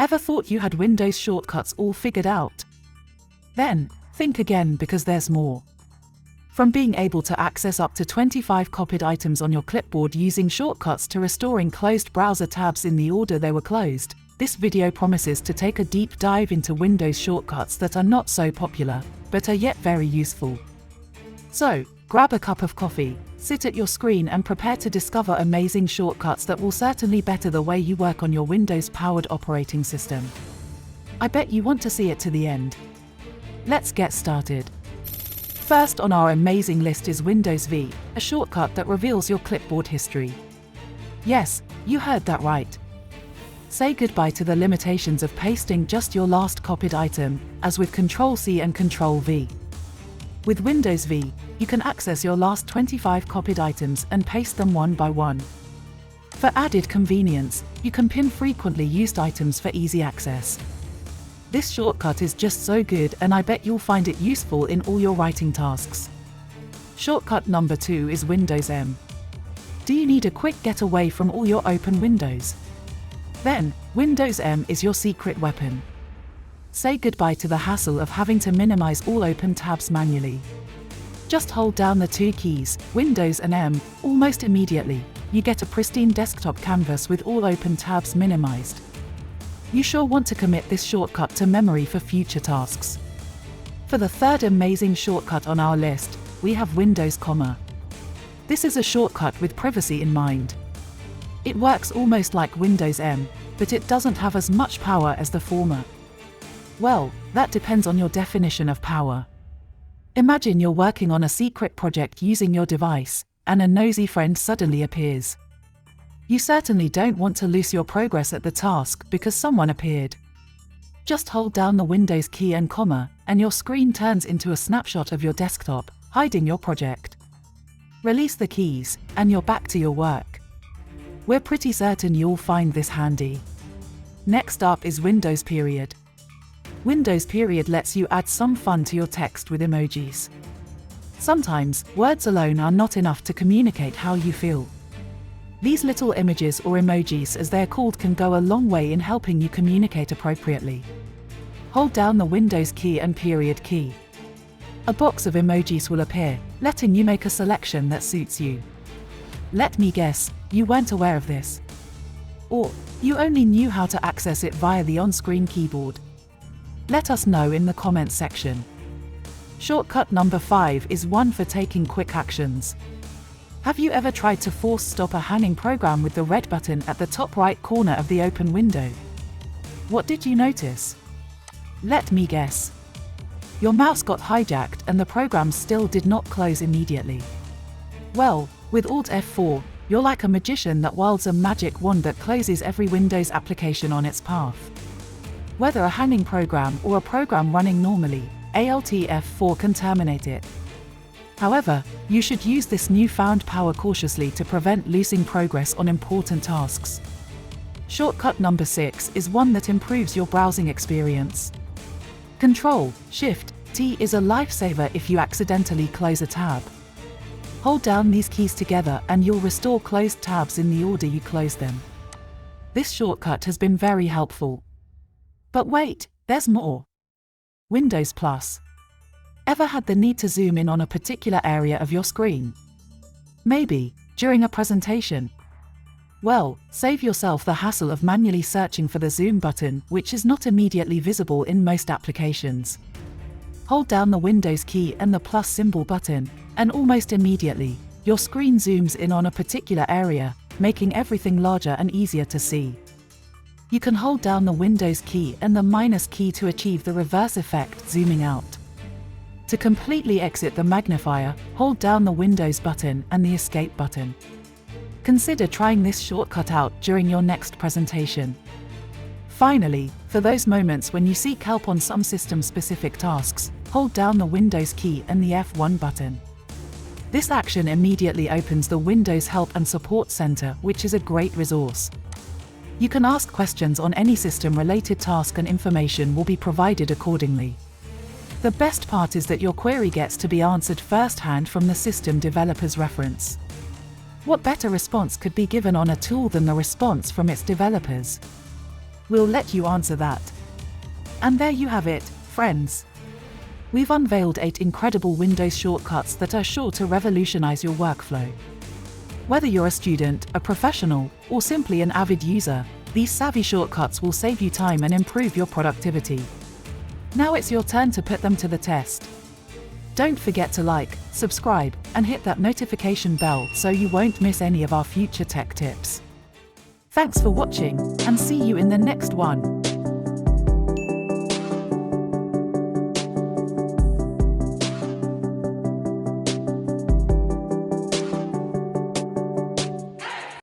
Ever thought you had Windows shortcuts all figured out? Then, think again because there's more. From being able to access up to 25 copied items on your clipboard using shortcuts to restoring closed browser tabs in the order they were closed, this video promises to take a deep dive into Windows shortcuts that are not so popular, but are yet very useful. So, grab a cup of coffee, sit at your screen and prepare to discover amazing shortcuts that will certainly better the way you work on your Windows-powered operating system. I bet you want to see it to the end. Let's get started. First on our amazing list is Windows V, a shortcut that reveals your clipboard history. Yes, you heard that right. Say goodbye to the limitations of pasting just your last copied item, as with Ctrl-C and Ctrl-V. With Windows V, you can access your last 25 copied items and paste them one by one. For added convenience, you can pin frequently used items for easy access. This shortcut is just so good and I bet you'll find it useful in all your writing tasks. Shortcut number 2 is Windows M. Do you need a quick getaway from all your open windows? Then, Windows M is your secret weapon. Say goodbye to the hassle of having to minimize all open tabs manually. Just hold down the two keys, Windows and M, almost immediately. You get a pristine desktop canvas with all open tabs minimized. You sure want to commit this shortcut to memory for future tasks. For the third amazing shortcut on our list, we have Windows Comma. This is a shortcut with privacy in mind. It works almost like Windows M, but it doesn't have as much power as the former. Well, that depends on your definition of power. Imagine you're working on a secret project using your device, and a nosy friend suddenly appears. You certainly don't want to lose your progress at the task because someone appeared. Just hold down the Windows key and comma, and your screen turns into a snapshot of your desktop, hiding your project. Release the keys, and you're back to your work. We're pretty certain you'll find this handy. Next up is Windows Period. Windows Period lets you add some fun to your text with emojis. Sometimes, words alone are not enough to communicate how you feel. These little images or emojis as they're called can go a long way in helping you communicate appropriately. Hold down the Windows key and period key. A box of emojis will appear, letting you make a selection that suits you. Let me guess, you weren't aware of this. Or, you only knew how to access it via the on-screen keyboard. Let us know in the comments section. Shortcut number 5 is one for taking quick actions. Have you ever tried to force stop a hanging program with the red button at the top right corner of the open window? What did you notice? Let me guess. Your mouse got hijacked and the program still did not close immediately. Well, with Alt F4, you're like a magician that wields a magic wand that closes every Windows application on its path. Whether a hanging program or a program running normally, Alt F4 can terminate it. However, you should use this newfound power cautiously to prevent losing progress on important tasks. Shortcut number 6 is one that improves your browsing experience. CtrlShiftT is a lifesaver if you accidentally close a tab. Hold down these keys together and you'll restore closed tabs in the order you closed them. This shortcut has been very helpful. But wait, there's more. Windows Plus. Ever had the need to zoom in on a particular area of your screen? Maybe, during a presentation. Well, save yourself the hassle of manually searching for the zoom button, which is not immediately visible in most applications. Hold down the Windows key and the plus symbol button, and almost immediately, your screen zooms in on a particular area, making everything larger and easier to see. You can hold down the Windows key and the minus key to achieve the reverse effect, zooming out. To completely exit the magnifier, hold down the Windows button and the Escape button. Consider trying this shortcut out during your next presentation. Finally, for those moments when you seek help on some system-specific tasks, hold down the Windows key and the F1 button. This action immediately opens the Windows Help and Support Center, which is a great resource. You can ask questions on any system-related task and information will be provided accordingly. The best part is that your query gets to be answered firsthand from the system developer's reference. What better response could be given on a tool than the response from its developers? We'll let you answer that. And there you have it, friends. We've unveiled 8 incredible Windows shortcuts that are sure to revolutionize your workflow. Whether you're a student, a professional, or simply an avid user, these savvy shortcuts will save you time and improve your productivity. Now it's your turn to put them to the test. Don't forget to like, subscribe, and hit that notification bell so you won't miss any of our future tech tips. Thanks for watching, and see you in the next one.